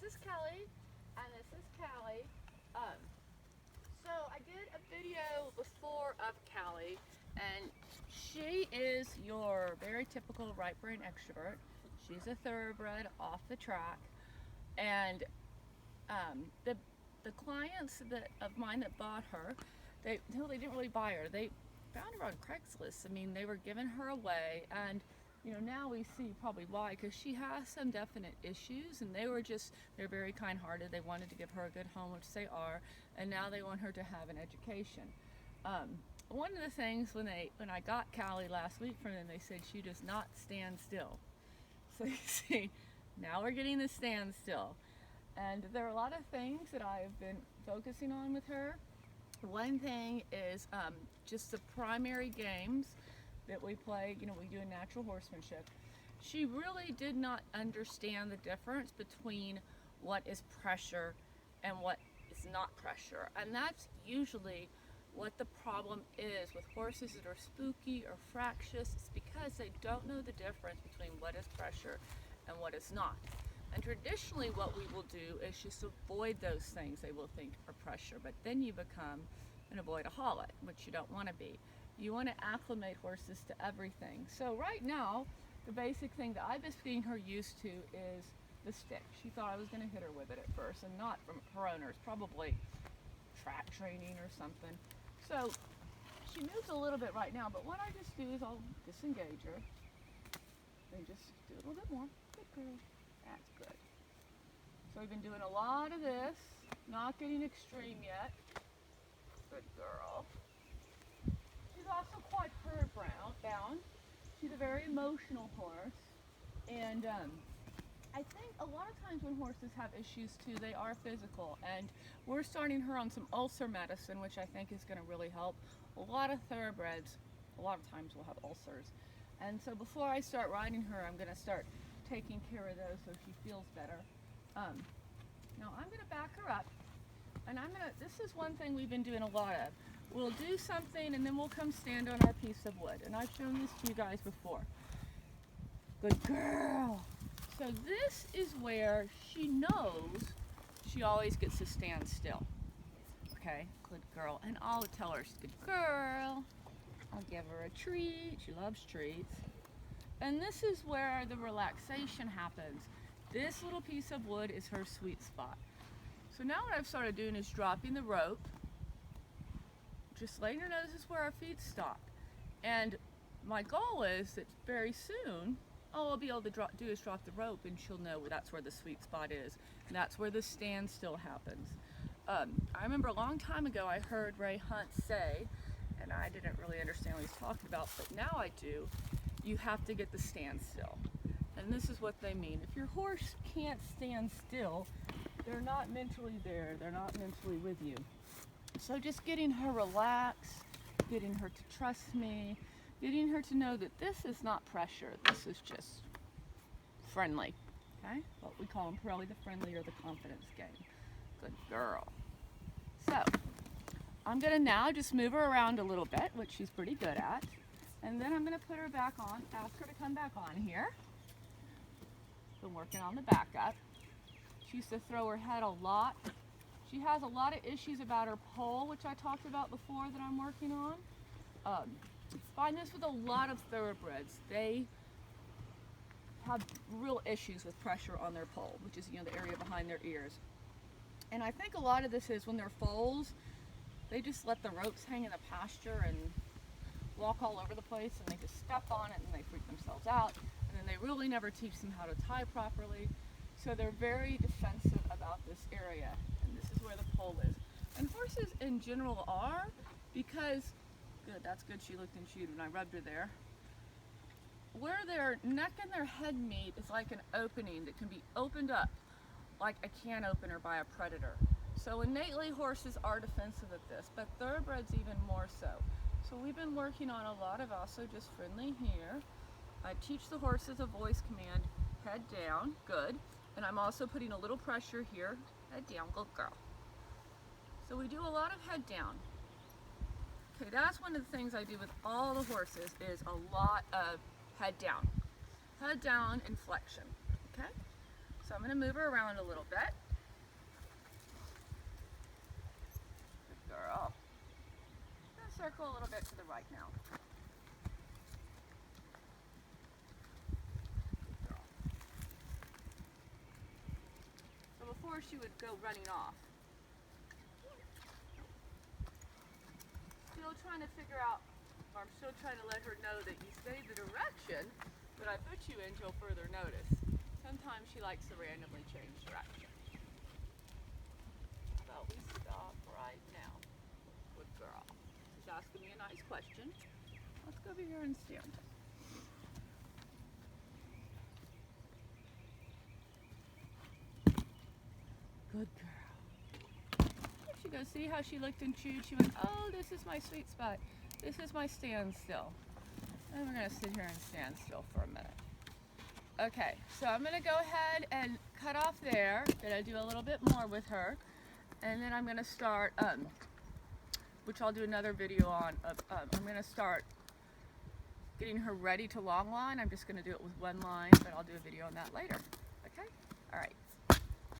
this is Kelly, and this is Callie. Um, so I did a video before of Callie, and she is your very typical right brain extrovert. She's a thoroughbred off the track, and the clients that of mine that bought her, they didn't really buy her. They found her on Craigslist. I mean, they were giving her away, and now we see probably why, because she has some definite issues, and they're very kind-hearted. They wanted to give her a good home, which they are, and now they want her to have an education. One of the things when I got Callie last week from them, they said she does not stand still. So you see, now we're getting the standstill. And there are a lot of things that I've been focusing on with her. One thing is just the primary games that we play. We do a natural horsemanship. She really did not understand the difference between what is pressure and what is not pressure. And that's usually what the problem is with horses that are spooky or fractious. It's because they don't know the difference between what is pressure and what is not. And traditionally what we will do is just avoid those things they will think are pressure, but then you become an avoidaholic, which you don't want to be. You want to acclimate horses to everything. So right now, the basic thing that I've been getting her used to is the stick. She thought I was going to hit her with it at first, and not from her owners, probably track training or something. So she moves a little bit right now, but what I just do is I'll disengage her and just do a little bit more. Good girl. That's good. So we've been doing a lot of this, not getting extreme yet. Good girl. She's also quite herd bound. She's a very emotional horse, and I think a lot of times when horses have issues too, they are physical, and we're starting her on some ulcer medicine, which I think is going to really help. A lot of thoroughbreds, a lot of times will have ulcers, and so before I start riding her, I'm going to start taking care of those so she feels better. Now I'm going to back her up, and this is one thing we've been doing a lot of. We'll do something and then we'll come stand on our piece of wood, and I've shown this to you guys before. Good girl. So this is where she knows she always gets to stand still. Okay, good girl. And I'll tell her she's a good girl. I'll give her a treat. She loves treats. And this is where the relaxation happens. This little piece of wood is her sweet spot. So now what I've started doing is dropping the rope, just letting her know this is where our feet stop. And my goal is that very soon, all I'll be able to do is drop the rope, and she'll know that's where the sweet spot is. And that's where the standstill happens. I remember a long time ago I heard Ray Hunt say, and I didn't really understand what he was talking about, but now I do, you have to get the standstill. And this is what they mean. If your horse can't stand still, they're not mentally there, they're not mentally with you. So just getting her relaxed, getting her to trust me, getting her to know that this is not pressure, this is just friendly, okay? What we call them probably the friendly or the confidence game. Good girl. So, I'm gonna now just move her around a little bit, which she's pretty good at, and then I'm gonna put her back on, ask her to come back on here. Been working on the back up. She used to throw her head a lot. She has a lot of issues about her poll, which I talked about before that I'm working on. Find this with a lot of thoroughbreds. They have real issues with pressure on their poll, which is the area behind their ears. And I think a lot of this is when they're foals, they just let the ropes hang in the pasture and walk all over the place, and they just step on it and they freak themselves out. And then they really never teach them how to tie properly. So they're very defensive about this area. And this is where the pole is. And horses in general are, because, good, that's good, she looked and chewed when I rubbed her there. Where their neck and their head meet is like an opening that can be opened up like a can opener by a predator. So innately horses are defensive at this, but thoroughbreds even more so. So we've been working on a lot of also just friendly here. I teach the horses a voice command, head down, good. And I'm also putting a little pressure here, head down, good girl. So we do a lot of head down. Okay, that's one of the things I do with all the horses is a lot of head down and flexion, okay? So So I'm going to move her around a little bit. Good girl. I'm going to circle a little bit to the right now. Good girl. So before she would go running off. Still trying to figure out, or I'm still trying to let her know that you stayed the direction that I put you in till further notice. Sometimes she likes to randomly change direction. How about we stop right now? Good girl. She's asking me a nice question. Let's go over here and stand. Good girl. There she goes. See how she looked and chewed? She went, oh, this is my sweet spot. This is my standstill. And we're going to sit here and stand still for a minute. Okay, so I'm going to go ahead and cut off there. Gonna do a little bit more with her. And then I'm going to start, which I'll do another video on. I'm going to start getting her ready to long line. I'm just going to do it with one line, but I'll do a video on that later. Okay? All right.